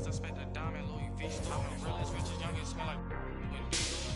I spent the diamond Louis V. Talking realest, riches, youngest, smell like with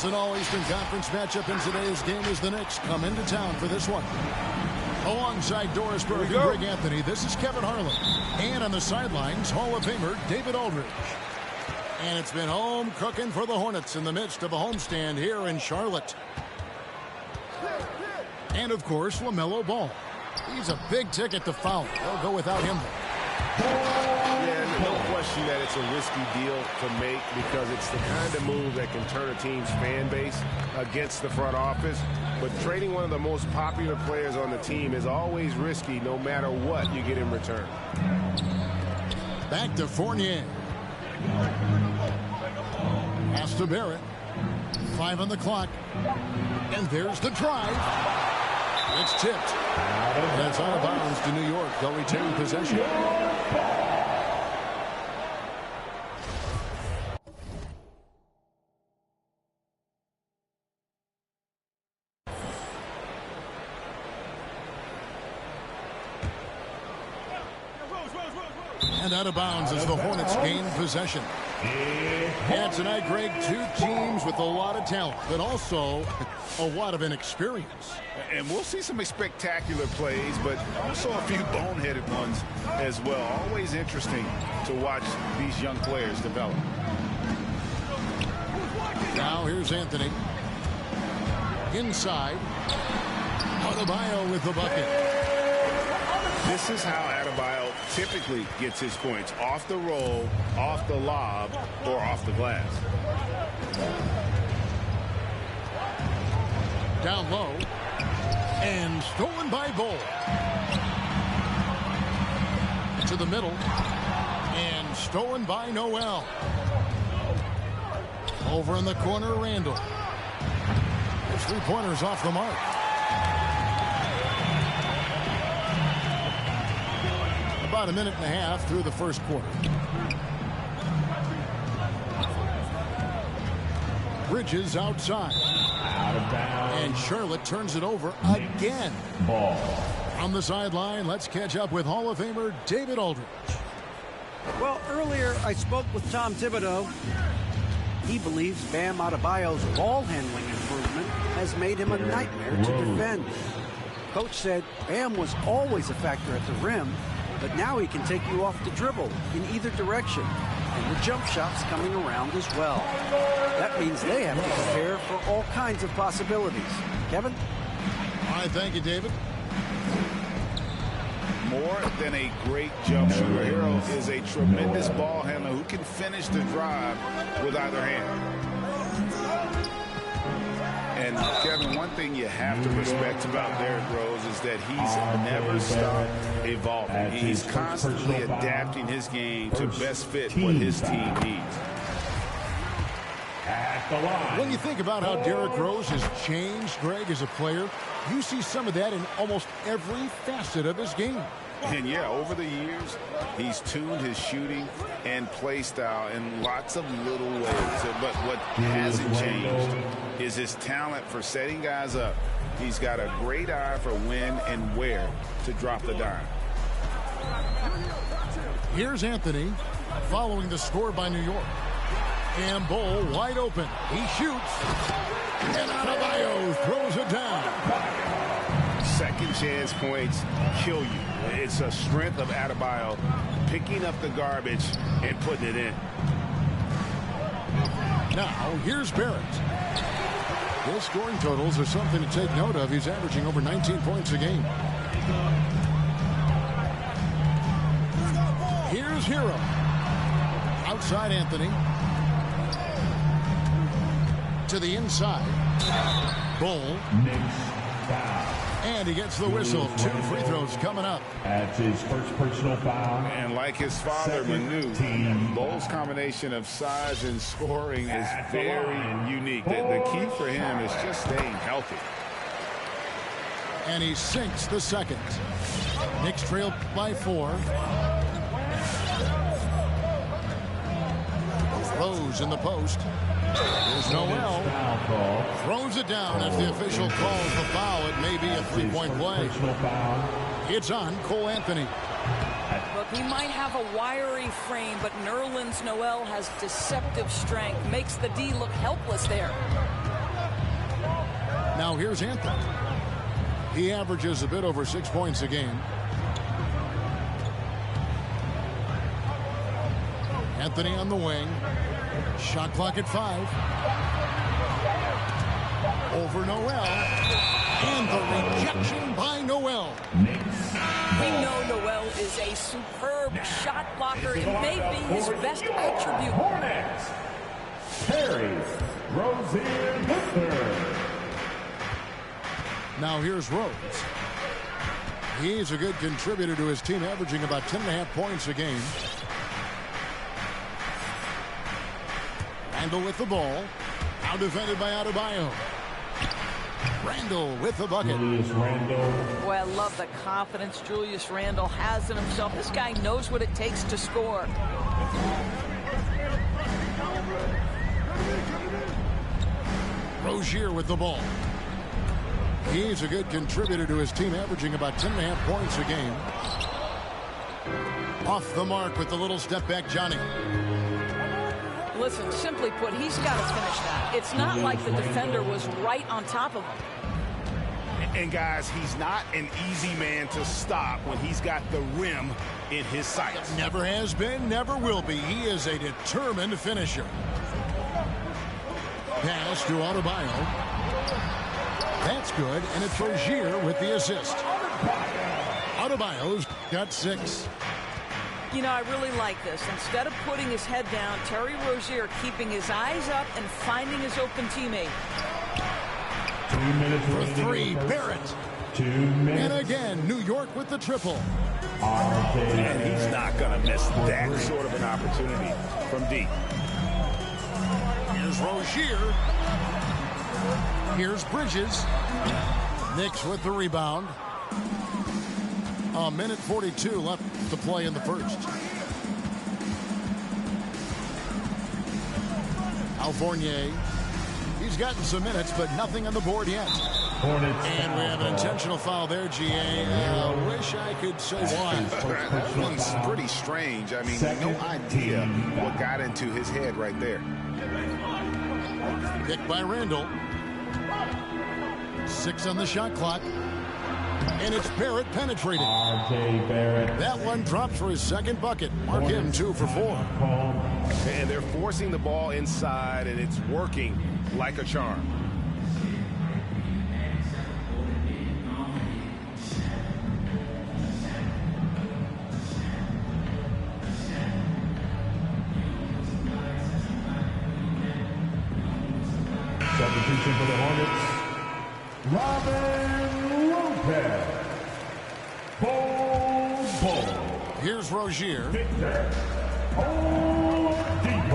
an all-Eastern Conference matchup in today's game as the Knicks come into town for this one. Alongside Doris Burke and Greg Anthony, this is Kevin Harlan. And on the sidelines, Hall of Famer David Aldridge. And it's been home cooking for the Hornets in the midst of a homestand here in Charlotte. And, of course, LaMelo Ball. He's a big ticket to foul. They'll go without him. Yeah, no question that it's a risky deal to make because it's the kind of move that can turn a team's fan base against the front office. But trading one of the most popular players on the team is always risky no matter what you get in return. Back to Fournier. Pass to Barrett. 5 on the clock. And there's the drive. It's tipped. That's out of bounds to New York. They'll retain possession. And out of bounds as the Hornets gain possession. And tonight, Greg, two teams with a lot of talent, but also a lot of inexperience. And we'll see some spectacular plays, but also a few boneheaded ones as well. Always interesting to watch these young players develop. Now here's Anthony. Inside. Adebayo with the bucket. This is how Adebayo typically gets his points. Off the roll, off the lob, or off the glass. Down low. And stolen by Bol. To the middle. And stolen by Noel. Over in the corner, Randall. His three-pointers off the mark. About a minute and a half through the first quarter. Bridges outside. Out of bounds. And Charlotte turns it over again. Ball. On the sideline, let's catch up with Hall of Famer David Aldridge. Well, earlier I spoke with Tom Thibodeau. He believes Bam Adebayo's ball handling improvement has made him a nightmare to defend. Coach said Bam was always a factor at the rim, but now he can take you off the dribble in either direction, and the jump shot's coming around as well. That means they have to prepare for all kinds of possibilities. Kevin? All right, thank you, David. More than a great jump shooter, Hero is a tremendous ball handler who can finish the drive with either hand. And Kevin, one thing you have to respect about Derrick Rose is that he's never stopped evolving. He's constantly adapting his game to best fit what his team needs. When you think about how Derrick Rose has changed, Greg, as a player, you see some of that in almost every facet of his game. And yeah, over the years, he's tuned his shooting and play style in lots of little ways. But what hasn't changed is his talent for setting guys up. He's got a great eye for when and where to drop the dime. Here's Anthony following the score by New York. And Bol wide open. He shoots. And Adebayo throws it down. Second chance points kill you. It's a strength of Adebayo picking up the garbage and putting it in. Now, here's Barrett. His scoring totals are something to take note of. He's averaging over 19 points a game. Here's Hero. Outside Anthony. To the inside. Bol. And he gets the whistle. 2 free throws coming up. That's his first personal foul. And like his father, Manu, Bol's combination of size and scoring is very unique. The key for him is just staying healthy. And he sinks the second. Knicks trail by 4. Rose in the post. There's Noel. Throws it down as the official calls the foul. It may be a 3-point play. It's on Cole Anthony. Look, he might have a wiry frame, but Nerlens Noel has deceptive strength. Makes the D look helpless there. Now here's Anthony. He averages a bit over 6 points a game. Anthony on the wing. Shot clock at 5. Over Noel. And the rejection by Noel. We know Noel is a superb shot blocker. It may be his best attribute. Hornets. Terry Rozier III. Now here's Rose. He's a good contributor to his team, averaging about 10.5 points a game. Randall with the ball. Now defended by Adebayo. Randall with the bucket. Julius Randle. Boy, I love the confidence Julius Randle has in himself. This guy knows what it takes to score. Rozier with the ball. He's a good contributor to his team, averaging about 10.5 points a game. Off the mark with the little step back, Johnny. Listen, simply put, he's got to finish that. It's not like the defender was right on top of him. And guys, he's not an easy man to stop when he's got the rim in his sights. Never has been, never will be. He is a determined finisher. Pass to Adebayo. That's good, and it's Rozier with the assist. Adebayo's got 6. You know, I really like this. Instead of putting his head down, Terry Rozier keeping his eyes up and finding his open teammate. 2 minutes For 3, Barrett. 2 minutes. And again, New York with the triple. And he's not going to miss that sort of an opportunity from deep. Here's Rozier. Here's Bridges. Knicks with the rebound. A minute 42 left to play in the first. Fournier. He's gotten some minutes, but nothing on the board yet. And we have an intentional foul there, GA. I wish I could say why. That one's pretty strange. I mean, no idea what got into his head right there. Picked by Randall. 6 on the shot clock. And it's Barrett penetrating. R.J. Barrett. That one drops for his second bucket. Mark him 2 for 4. And they're forcing the ball inside, and it's working like a charm. Substitution for the Hornets. Robin Lopez. Bull. Here's Rozier. Victor Oladipo.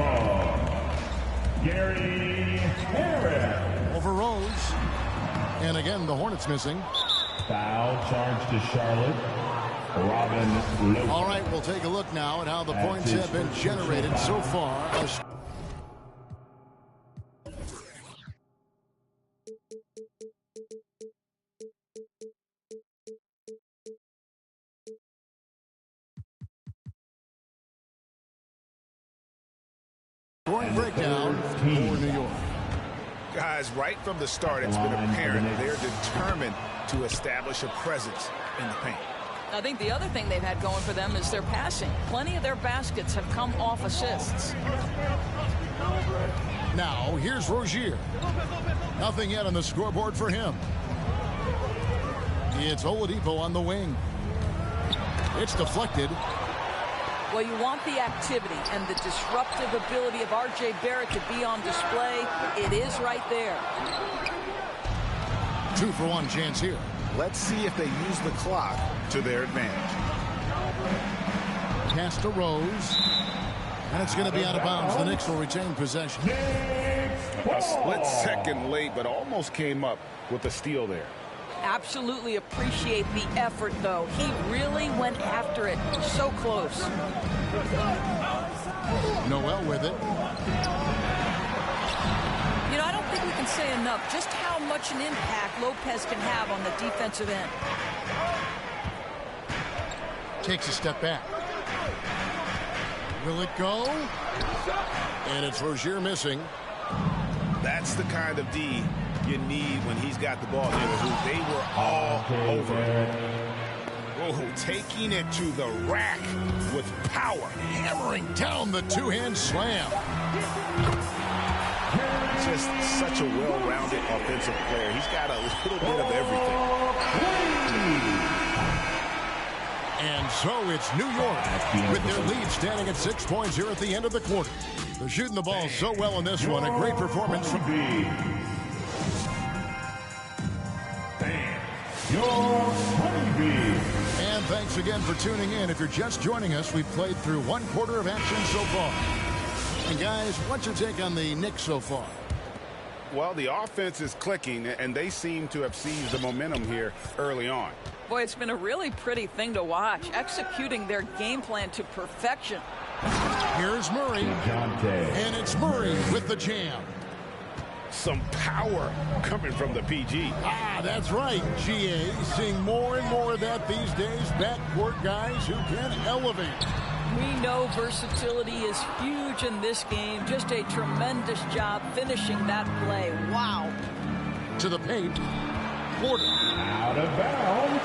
Gary Harris. Over Rose. And again, the Hornets missing. Foul charge to Charlotte. Robin Lopez. All right, we'll take a look now at how the points have been generated so far. Scoring breakdown for New York. Guys, right from the start, it's been apparent they're determined to establish a presence in the paint. I think the other thing they've had going for them is their passing. Plenty of their baskets have come off assists. Now, here's Rozier. Nothing yet on the scoreboard for him. It's Oladipo on the wing. It's deflected. Well, you want the activity and the disruptive ability of R.J. Barrett to be on display. It is right there. 2 for 1 chance here. Let's see if they use the clock to their advantage. Pass to Rose. And it's going to be out of bounds. The Knicks will retain possession. A split second late, but almost came up with a steal there. Absolutely appreciate the effort, though. He really went after it. So close. Noel with it. You know, I don't think we can say enough just how much an impact Lopez can have on the defensive end. Takes a step back. Will it go? And it's Rozier missing. That's the kind of D you need when he's got the ball near the hoop. They were all over it. Oh, taking it to the rack with power. Hammering down the two-hand slam. Just such a well-rounded offensive player. He's got a little bit of everything. And so it's New York with their lead standing at 6 points here at the end of the quarter. They're shooting the ball so well in this one. A great performance from Your honeybee. And thanks again for tuning in. If you're just joining us, we've played through one quarter of action so far. And guys, what's your take on the Knicks so far? Well, the offense is clicking, and they seem to have seized the momentum here early on. Boy, it's been a really pretty thing to watch, executing their game plan to perfection. Here's Murray. And it's Murray with the jam. Some power coming from the PG. Ah, that's right, GA. Seeing more and more of that these days. Backcourt guys who can elevate. We know versatility is huge in this game. Just a tremendous job finishing that play. Wow. To the paint. Porter. Out of bounds.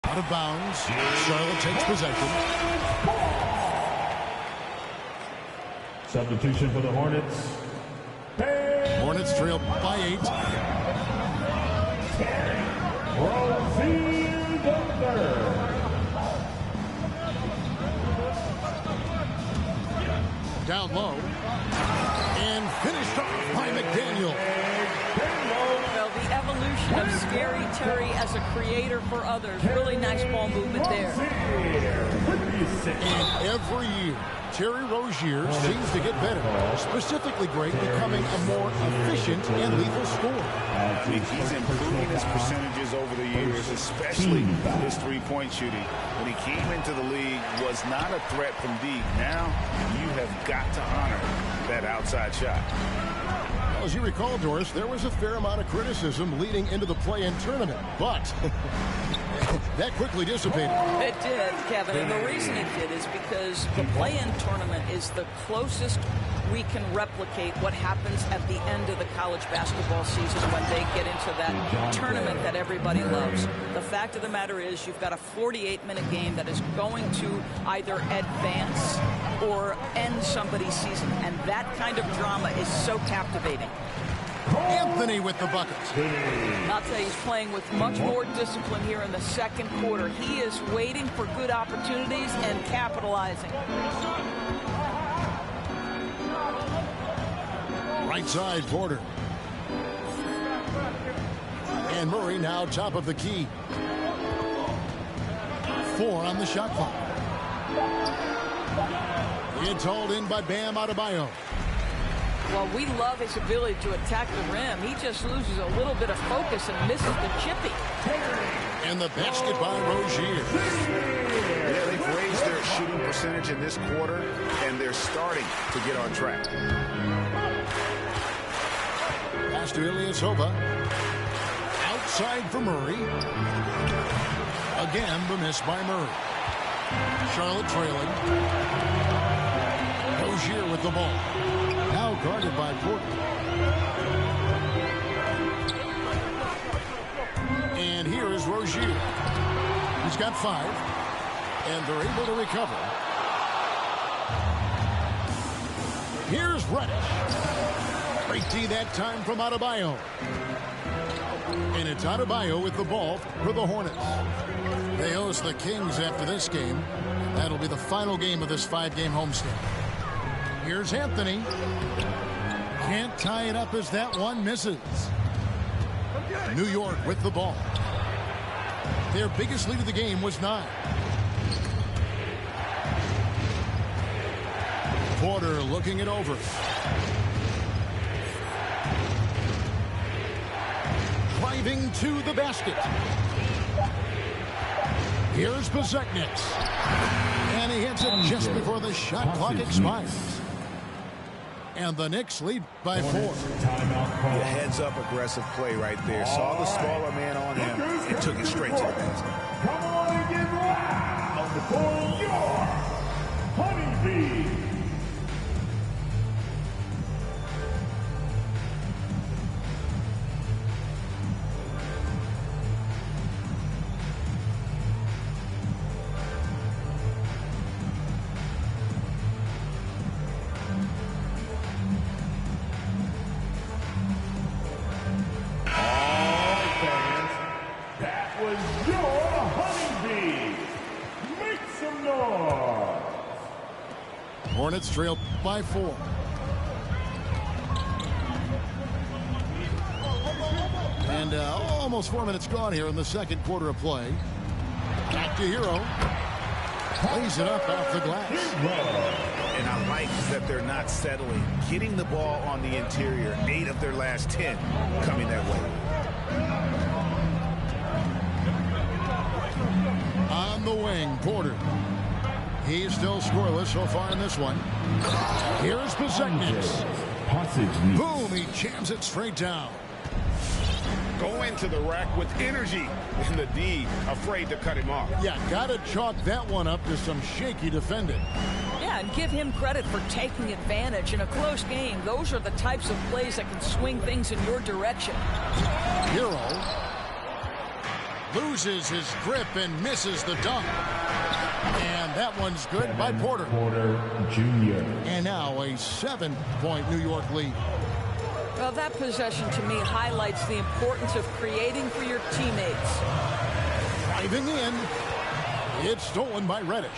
Out of bounds. Charlotte takes possession. Substitution for the Hornets. Hornets trail by 8. Rozier the third. Down low. And finished off by McDaniel. Well, the evolution of Scary Terry as a creator for others. Really nice ball movement there. And every year, Terry Rozier seems to get better. Specifically great, becoming a more efficient and lethal scorer. He's improving his percentages over the years, especially his three-point shooting. When he came into the league, was not a threat from deep. Now, you have got to honor that outside shot. As you recall, Doris, there was a fair amount of criticism leading into the play-in tournament, but that quickly dissipated. It did, Kevin, and the reason it did is because the play-in tournament is the closest we can replicate what happens at the end of the college basketball season when they get into that tournament that everybody loves. The fact of the matter is you've got a 48-minute game that is going to either advance or end somebody's season, and that kind of drama is so captivating. Anthony with the bucket. I'll tell you, he's playing with much more discipline here in the second quarter. He is waiting for good opportunities and capitalizing. Right side, Porter. And Murray now top of the key. 4 on the shot clock. It's hauled in by Bam Adebayo. Well, we love his ability to attack the rim. He just loses a little bit of focus and misses the chippy. And the basket by Rozier. Yeah, they've raised their shooting percentage in this quarter, and they're starting to get on track. Pass to Ilyasova. Outside for Murray. Again, the miss by Murray. Charlotte trailing. Rozier with the ball. Now guarded by Porter. And here is Rozier. He's got 5. And they're able to recover. Here's Reddish. Great D that time from Adebayo. And it's Adebayo with the ball for the Hornets. They host the Kings after this game. That'll be the final game of this 5-game homestand. Here's Anthony. Can't tie it up as that one misses. New York with the ball. Their biggest lead of the game was 9. Porter looking it over. Driving to the basket. Here's Bezekniks. And he hits it just before the shot clock expires. And the Knicks lead by 4. Yeah, heads-up aggressive play right there. Saw the smaller man on him and took it straight to the basket. Come on and get loud for your Honeybee. Hornets trail by 4. And almost 4 minutes gone here in the second quarter of play. Back to Hero. Plays it up off the glass. And I like that they're not settling. Getting the ball on the interior. 8 of their last 10 coming that way. On the wing, Porter. He's still scoreless so far in this one. Here's Bezekniks. Boom, he jams it straight down. Go into the rack with energy. And the D afraid to cut him off. Yeah, gotta chalk that one up to some shaky defending. Yeah, and give him credit for taking advantage. In a close game, those are the types of plays that can swing things in your direction. Hero loses his grip and misses the dunk. And that one's good by Porter. Porter Jr. And now a 7-point New York lead. Well, that possession to me highlights the importance of creating for your teammates. Driving in. It's stolen by Reddish.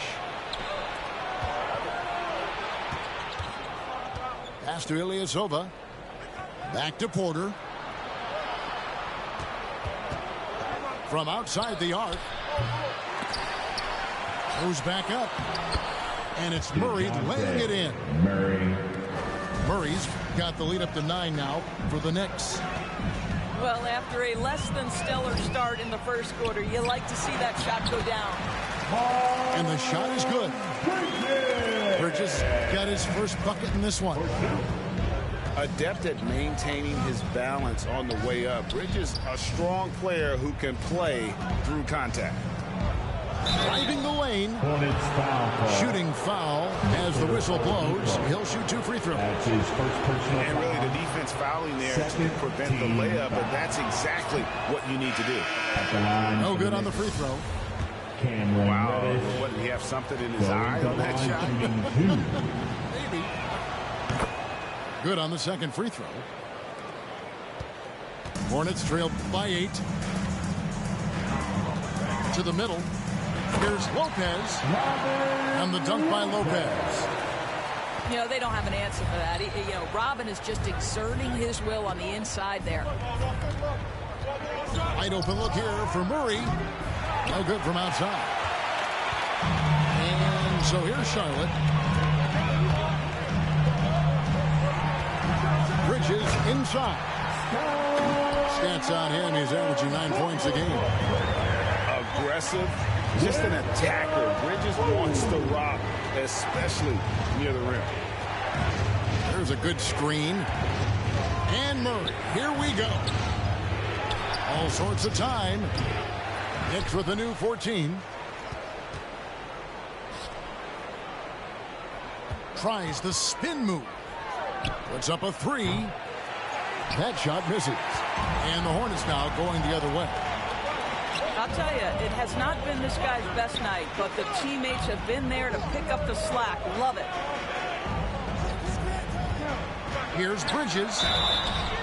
Pass to Ilyasova. Back to Porter. From outside the arc. Goes back up. And it's Murray laying it in. Murray's got the lead up to 9 now for the Knicks. Well, after a less than stellar start in the first quarter, you like to see that shot go down. And the shot is good. Bridges got his first bucket in this one. Adept at maintaining his balance on the way up. Bridges, a strong player who can play through contact. Driving the lane. Shooting foul as the whistle blows. He'll shoot 2 free throws. That's his first personal And really the defense fouling there to prevent the layup, but that's exactly what you need to do. No good on the free throw. Wow. What, did he have something in his eye on that shot? Maybe. Good on the second free throw. Hornets trail by 8. To the middle. Here's Lopez. And the dunk by Lopez. You know, they don't have an answer for that. Robin is just exerting his will on the inside there. Wide open look here for Murray. No good from outside. And so here's Charlotte. Bridges inside. Stats on him. He's averaging 9 points a game. Aggressive. Just an attacker. Bridges wants to rock, especially near the rim. There's a good screen. And Murray. Here we go. All sorts of time. Knicks with a new 14. Tries the spin move. Puts up a 3. That shot misses. And the Hornets now going the other way. I'll tell you, it has not been this guy's best night, but the teammates have been there to pick up the slack. Love it. Here's Bridges.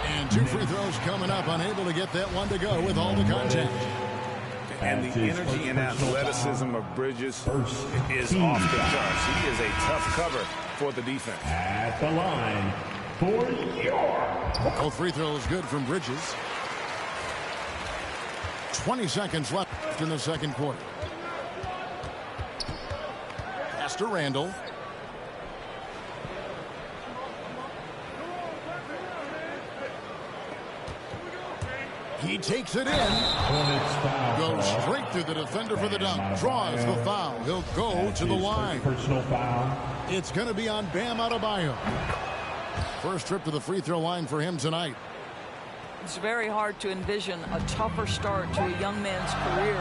And 2 free throws coming up. Unable to get that one to go with all the contact. And the energy and athleticism of Bridges is off the charts. He is a tough cover for the defense. At the line for your. Both free throws good from Bridges. 20 seconds left in the second quarter. Pass to Randall. He takes it in. Goes straight through the defender for the dunk. Draws the foul. He'll go to the line. Personal foul. It's going to be on Bam Adebayo. First trip to the free throw line for him tonight. It's very hard to envision a tougher start to a young man's career.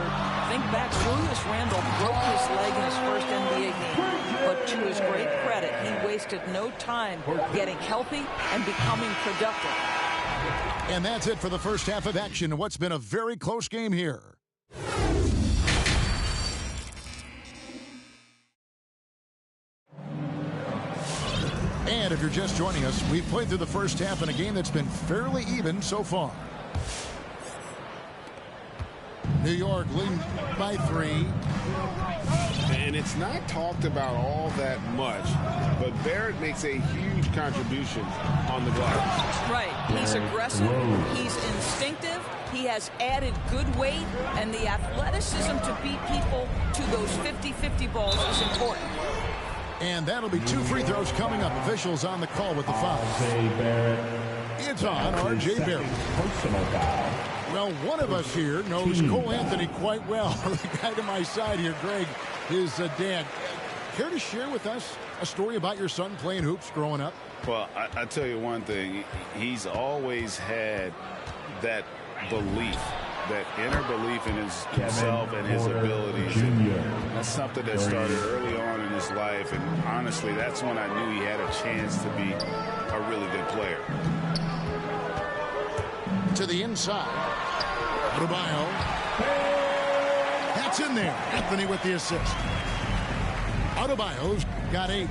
Think back, Julius Randle broke his leg in his first NBA game. But to his great credit, he wasted no time getting healthy and becoming productive. And that's it for the first half of action in what's been a very close game here. And if you're just joining us, we've played through the first half in a game that's been fairly even so far. New York leading by 3. And it's not talked about all that much, but Barrett makes a huge contribution on the glass. Right. He's aggressive. He's instinctive. He has added good weight, and the athleticism to beat people to those 50-50 balls is important. And that'll be 2 free throws coming up. Officials on the call with the foul. It's on R.J. Barrett. Personal foul. Well, one of us here knows Cole Anthony quite well. The guy to my side here, Greg, his dad. Care to share with us a story about your son playing hoops growing up? Well, I tell you one thing. He's always had that belief, that inner belief in himself and his abilities. And that's something that started early on in his life. And honestly, that's when I knew he had a chance to be a really good player. To the inside. Adebayo. That's in there. Anthony with the assist. Adebayo's got 8.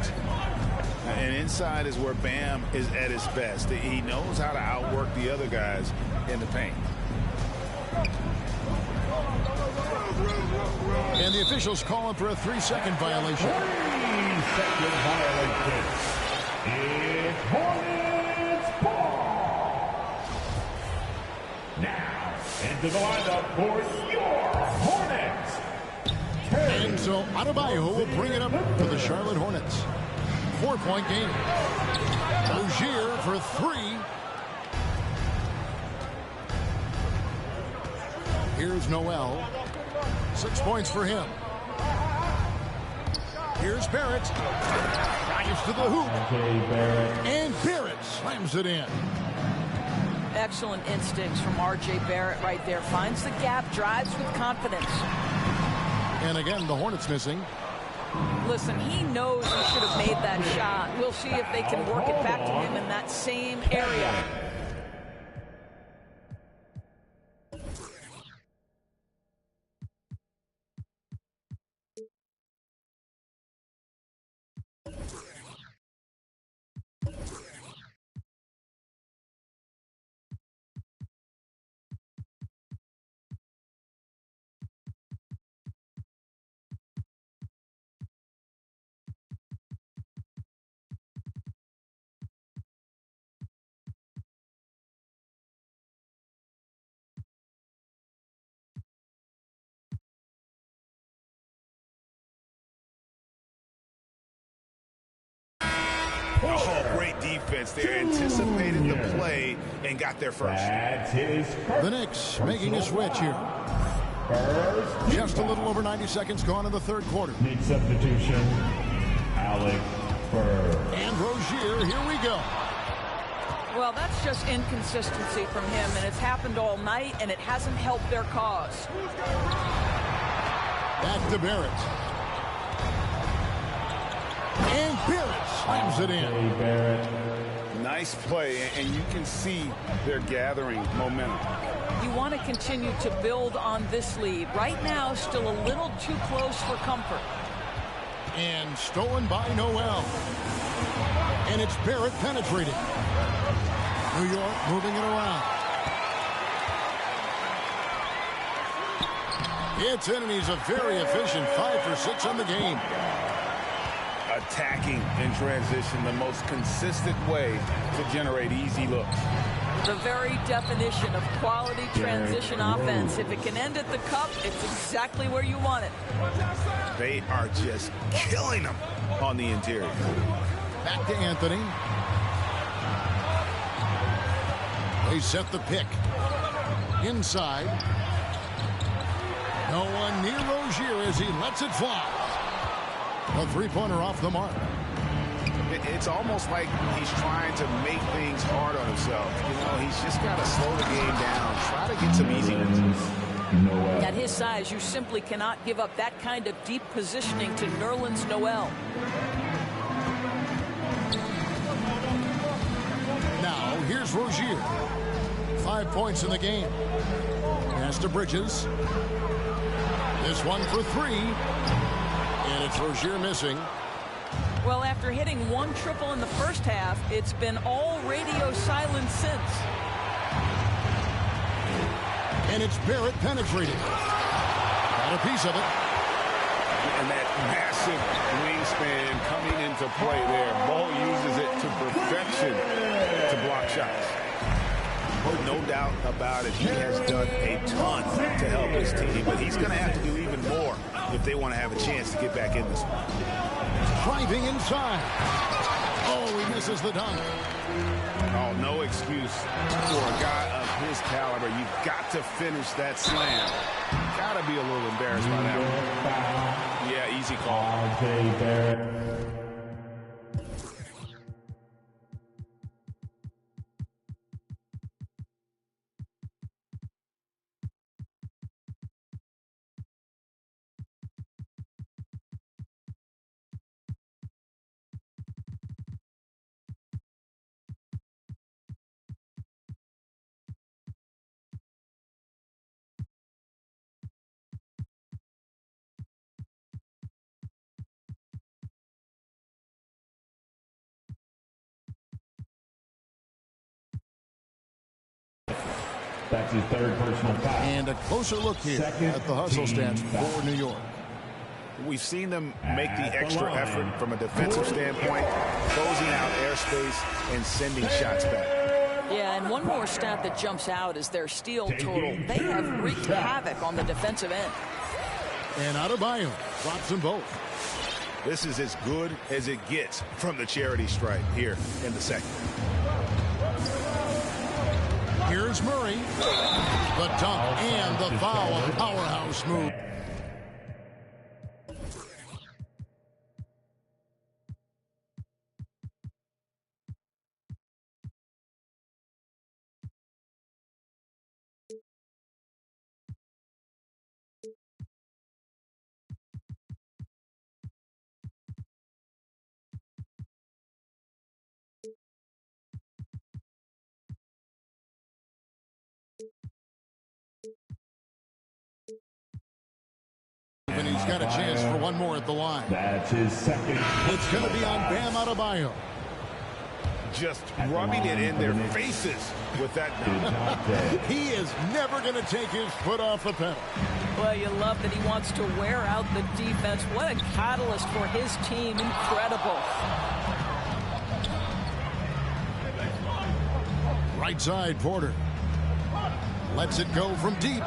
And inside is where Bam is at his best. He knows how to outwork the other guys in the paint. And the officials calling for a 3-second violation. 3-second violation. It's Hornets ball. Now, into the lineup for your Hornets. And so Adebayo will bring it up for the Charlotte Hornets. 4-point game. Rozier for 3. Here's Noel. 6 points for him. Here's Barrett. Drives to the hoop. And Barrett slams it in. Excellent instincts from R.J. Barrett right there. Finds the gap, drives with confidence. And again, the Hornets missing. Listen, he knows he should have made that shot. We'll see if they can work it back to him in that same area. Oh, great defense there. Anticipated the play and got there first. The Knicks making a switch here. Just a little over 90 seconds gone in the third quarter. Need substitution. Alex Burr. And Rozier, here we go. Well, that's just inconsistency from him, and it's happened all night, and it hasn't helped their cause. Back to Barrett. And Barrett slams it in. Nice play, and you can see they're gathering momentum. You want to continue to build on this lead. Right now, still a little too close for comfort. And stolen by Noel. And it's Barrett penetrating. New York moving it around. It's in, and he's a very efficient 5 for 6 on the game. Attacking in transition, the most consistent way to generate easy looks. The very definition of quality transition offense. If it can end at the cup, it's exactly where you want it. They are just killing them on the interior. Back to Anthony. They set the pick. Inside. No one near Rozier as he lets it fly. A three-pointer off the mark. It's almost like he's trying to make things hard on himself. You know, he's just got to slow the game down. Try to get some easy ones. At his size, you simply cannot give up that kind of deep positioning to Nerlens Noel. Now, here's Rozier. 5 points in the game. Pass to Bridges. This one for three. And it's Rozier missing. Well, after hitting one triple in the first half, it's been all radio silence since. And it's Barrett penetrating. Got a piece of it. And that massive wingspan coming into play there. Ball uses it to perfection to block shots. No doubt about it. He has done a ton to help his team, but he's going to have to do even more if they want to have a chance to get back in this one. Driving inside. Oh, he misses the dunk. Oh, no excuse for a guy of his caliber. You've got to finish that slam. Got to be a little embarrassed by that one. Yeah, easy call. Barrett. That's his third personal foul. And a closer look here at the hustle stats for New York. We've seen them make the extra effort from a defensive standpoint, closing out airspace and sending shots back. Yeah, and one more stat that jumps out is their steal total. They have wreaked havoc on the defensive end. And Adebayo drops them both. This is as good as it gets from the charity stripe here in the second. Here's Murray. The dunk and the foul. A powerhouse move. And he's got a chance for one more at the line. That's his second. It's going to be on Bam Adebayo. Just rubbing it in their faces with that dunk. He is never going to take his foot off the pedal. Well, you love that he wants to wear out the defense. What a catalyst for his team. Incredible. Right side, Porter. Lets it go from deep.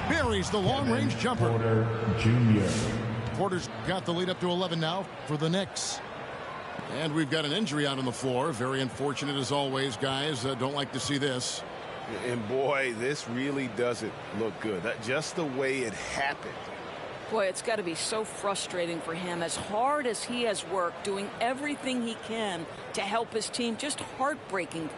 Buries the long-range jumper. Porter Jr. Porter's got the lead up to 11 now for the Knicks. And we've got an injury out on the floor. Very unfortunate as always, guys. Don't like to see this. And boy, this really doesn't look good. Just the way it happened. Boy, it's got to be so frustrating for him. As hard as he has worked, doing everything he can to help his team, just heartbreaking.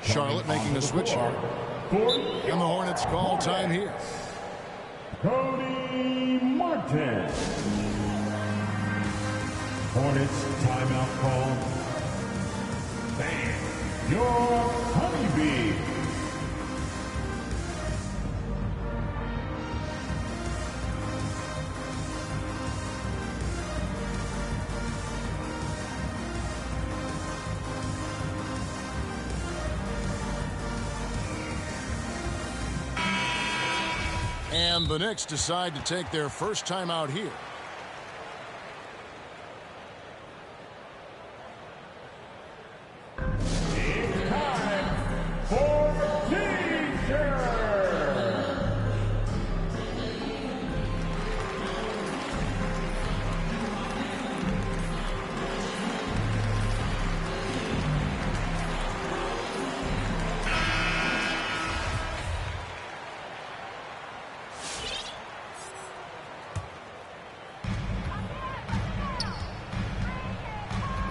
Charlotte making a switch here. And the Hornets call time here. Cody Martin. Hornets timeout call. Ban your honeybee. And the Knicks decide to take their first time out here. It's time for teacher.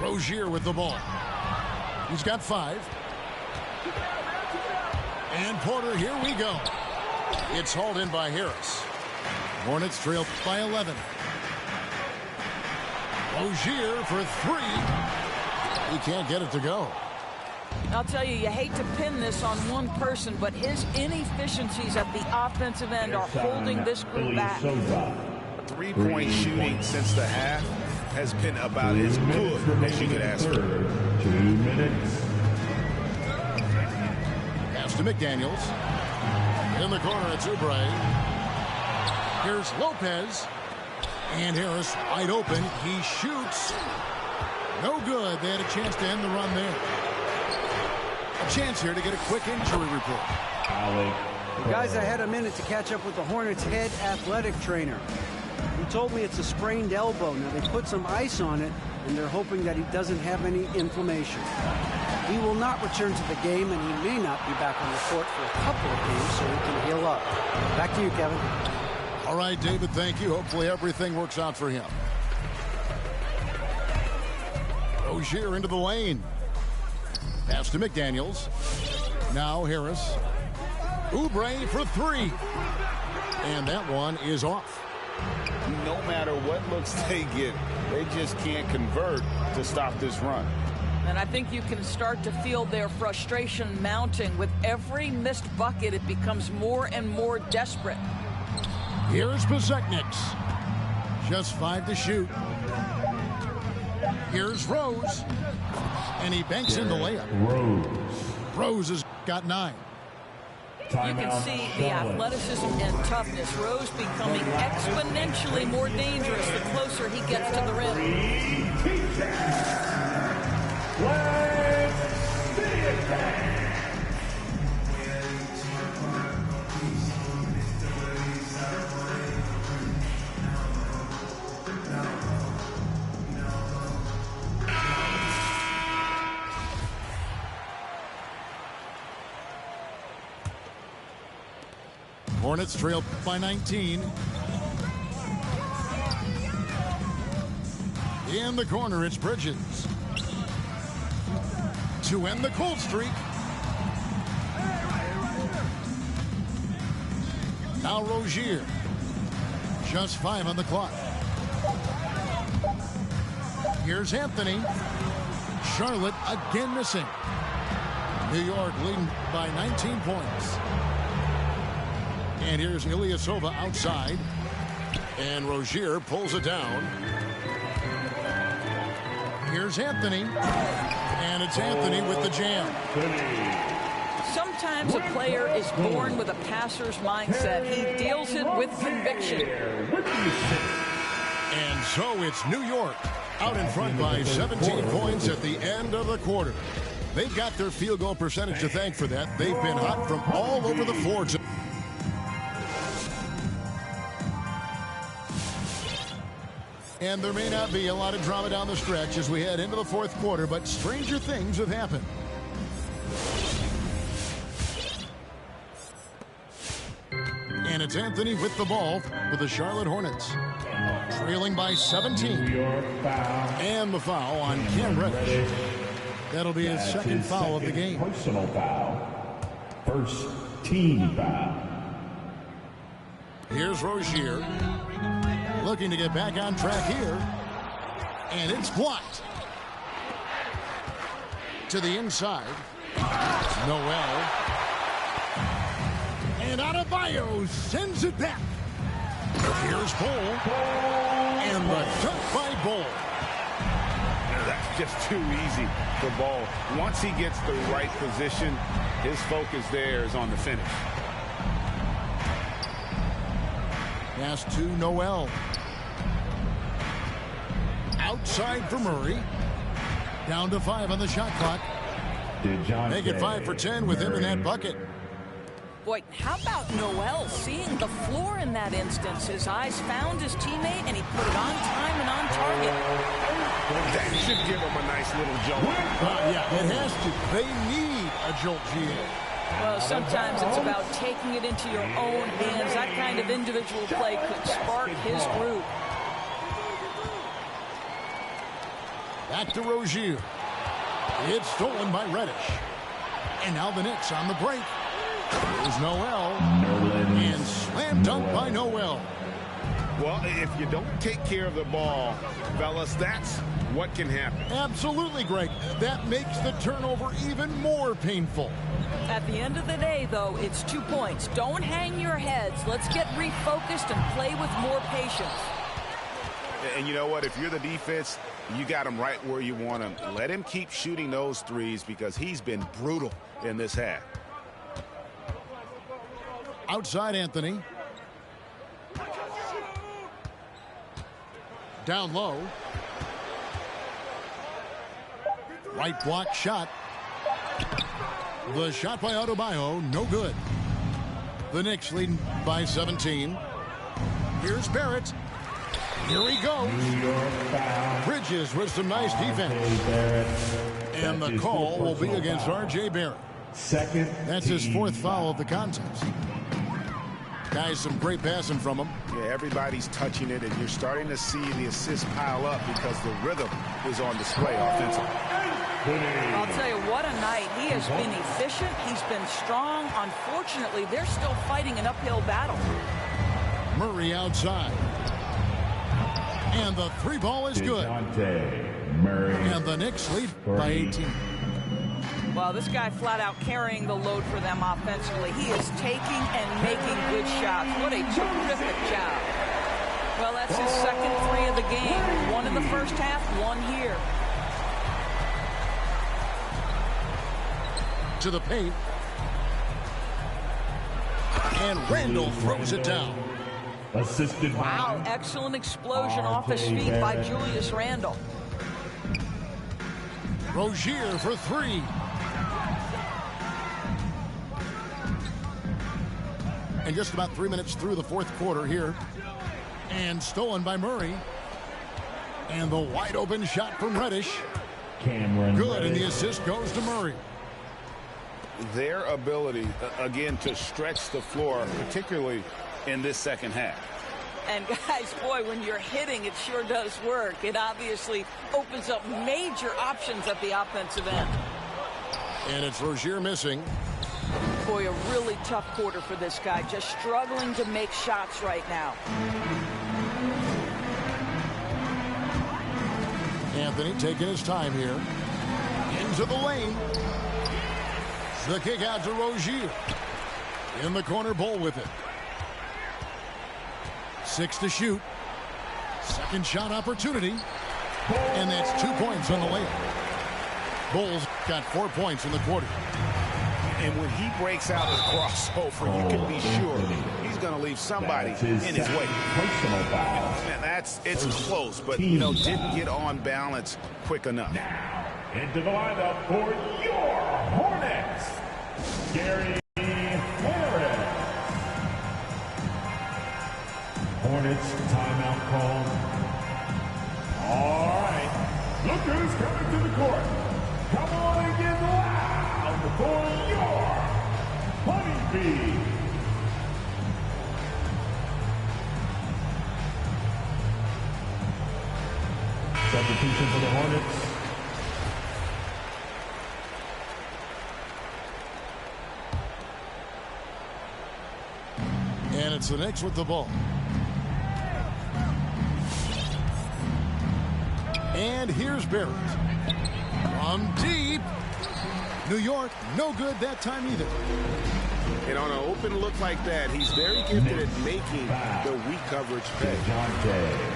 Rozier with the ball. He's got 5. And Porter, here we go. It's hauled in by Harris. Hornets trail by 11. Rozier for 3. He can't get it to go. I'll tell you, you hate to pin this on one person, but his inefficiencies at the offensive end are holding this group back. Three-point shooting since the half has been about as good as you could ask for. 2 minutes. Pass to McDaniels. In the corner, it's Oubre. Here's Lopez. And Harris wide open. He shoots. No good. They had a chance to end the run there. A chance here to get a quick injury report. The guys, I had a minute to catch up with the Hornets' head athletic trainer. He told me it's a sprained elbow. Now, they put some ice on it, and they're hoping that he doesn't have any inflammation. He will not return to the game, and he may not be back on the court for a couple of games, so he can heal up. Back to you, Kevin. All right, David, thank you. Hopefully everything works out for him. Rozier into the lane. Pass to McDaniels. Now Harris. Oubre for 3. And that one is off. No matter what looks they get, they just can't convert to stop this run. And I think you can start to feel their frustration mounting. With every missed bucket, it becomes more and more desperate. Here's Bezekniks. Just 5 to shoot. Here's Rose. And he banks in the layup. Rose has got 9. You can see the athleticism and toughness. Rose becoming exponentially more dangerous the closer he gets to the rim. Hornets trail by 19. In the corner, it's Bridges. To end the cold streak. Now Rozier. Just 5 on the clock. Here's Anthony. Charlotte again missing. New York leading by 19 points. And here's Ilyasova outside. And Rozier pulls it down. Here's Anthony. And it's Anthony with the jam. Sometimes a player is born with a passer's mindset. He deals it with conviction. And so it's New York out in front by 17 points at the end of the quarter. They've got their field goal percentage to thank for that. They've been hot from all over the floor. And there may not be a lot of drama down the stretch as we head into the fourth quarter, but stranger things have happened. And it's Anthony with the ball for the Charlotte Hornets. Trailing by 17. And the foul on Cam Reddish. That'll be his second foul of the game. Personal foul. First team foul. Here's Rozier looking to get back on track here. And it's blocked. To the inside. Noel. And Adebayo sends it back. Here's Bull. And the dunk by Bull. That's just too easy for Ball. Once he gets the right position, his focus there is on the finish. Pass to Noel. Outside for Murray. Down to 5 on the shot clock. Make it 5 for 10 with him in that bucket. Boy, how about Noel seeing the floor in that instance? His eyes found his teammate, and he put it on time and on target. That should give him a nice little jolt. Yeah, it has to. They need a jolt, GA. Well, sometimes it's about taking it into your own hands. That kind of individual play could spark his group. Back to Rozier. It's stolen by Reddish. And now the Knicks on the break. There's Noel. And slam dunk by Noel. Well, if you don't take care of the ball, fellas, that's what can happen. Absolutely, Greg. That makes the turnover even more painful. At the end of the day, though, it's 2 points. Don't hang your heads. Let's get refocused and play with more patience. And you know what? If you're the defense, you got him right where you want him. Let him keep shooting those threes because he's been brutal in this half. Outside Anthony. Down low. Right block shot. The shot by Adebayo, no good. The Knicks leading by 17. Here's Barrett. Here he goes. Bridges with some nice defense. And the call will be against R.J. Barrett. That's his 4th foul of the contest. Guys, some great passing from him. Yeah, everybody's touching it, and you're starting to see the assists pile up because the rhythm is on display offensively. I'll tell you, what a night. He has been efficient. He's been strong. Unfortunately, they're still fighting an uphill battle. Murray outside. And the 3 ball is good. And the Knicks lead by 18. Well, this guy flat out carrying the load for them offensively. He is taking and making good shots. What a terrific job. Well, that's his second 3 of the game. 1 in the first half, 1 here. To the paint. And Randall throws it down. Assisted. Wow, excellent explosion off his feet by Julius Randle. Rozier for 3. And just about 3 minutes through the 4th quarter here. And stolen by Murray. And the wide open shot from Reddish. Good, and the assist goes to Murray. Their ability, again, to stretch the floor, particularly in this second half. And guys, boy, when you're hitting, it sure does work. It obviously opens up major options at the offensive end. And it's Rozier missing. Boy, a really tough quarter for this guy. Just struggling to make shots right now. Anthony taking his time here. Into the lane. The kick out to Rozier. In the corner, Bull with it. 6 to shoot. Second shot opportunity. And that's 2 points on the layup. Bulls got 4 points in the quarter. And when he breaks out his crossover, you can be sure he's going to leave somebody in his way. Personal foul. And it's close, but, you know, didn't get on balance quick enough. Now, into the lineup for your Hornets, Gary Harris. Hornets timeout call. All right. Look who's coming to the court. Come on and get loud for your Honeybee. Substitution for the Hornets. it's the Knicks with the ball. And here's Barrett. From deep. New York, no good that time either. And on an open look like that, he's very gifted at making the weak coverage pay.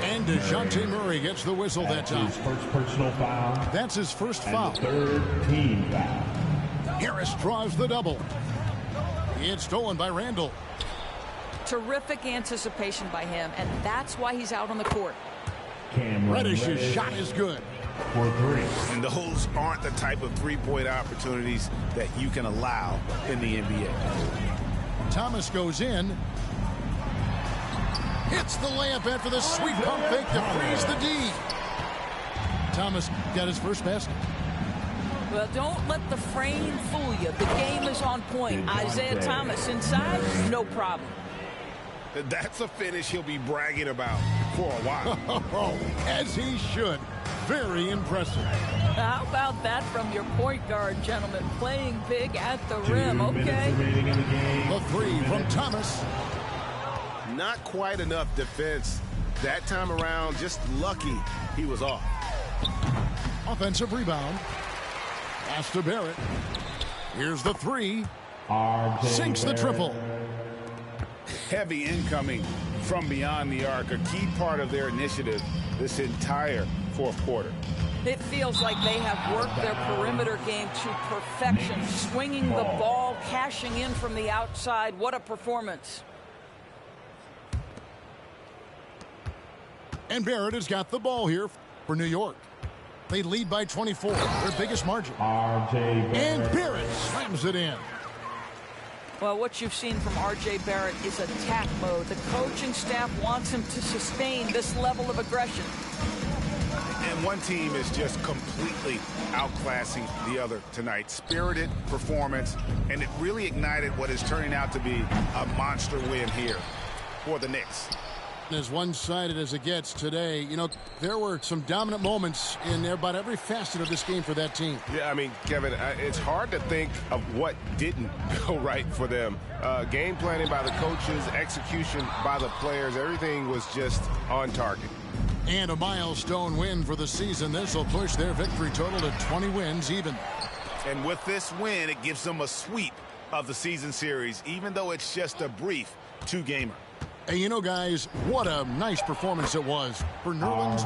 And DeJounte Murray gets the whistle that time. His first personal foul. That's his first foul. And third team foul. Harris draws the double. It's stolen by Randall. Terrific anticipation by him, and that's why he's out on the court. Reddish's shot is good. For three. And those aren't the type of three-point opportunities that you can allow in the NBA. Thomas goes in. Hits the layup after the sweet pump fake to freeze the D. Thomas got his first basket. Well, don't let the frame fool you. The game is on point. Isaiah Thomas inside, no problem. That's a finish he'll be bragging about for a while. As he should. Very impressive. How about that from your point guard, gentlemen? Playing big at the rim, okay? The three from Thomas. Not quite enough defense that time around. Just lucky he was off. Offensive rebound. Pass to Barrett. Here's the three. Sinks the triple. Heavy incoming from beyond the arc, a key part of their initiative this entire fourth quarter. It feels like they have worked their perimeter game to perfection, swinging the ball, cashing in from the outside. What a performance. And Barrett has got the ball here for New York. They lead by 24, their biggest margin. And Barrett slams it in. Well, what you've seen from R.J. Barrett is attack mode. The coaching staff wants him to sustain this level of aggression. And one team is just completely outclassing the other tonight. Spirited performance, and it really ignited what is turning out to be a monster win here for the Knicks. As one-sided as it gets today, you know, there were some dominant moments in there about every facet of this game for that team. Yeah, I mean, Kevin, it's hard to think of what didn't go right for them. Game planning by the coaches, execution by the players, everything was just on target. And a milestone win for the season. This will push their victory total to 20 wins even. And with this win, it gives them a sweep of the season series, even though it's just a brief two-gamer. Hey, you know, guys, what a nice performance it was for Nerlens.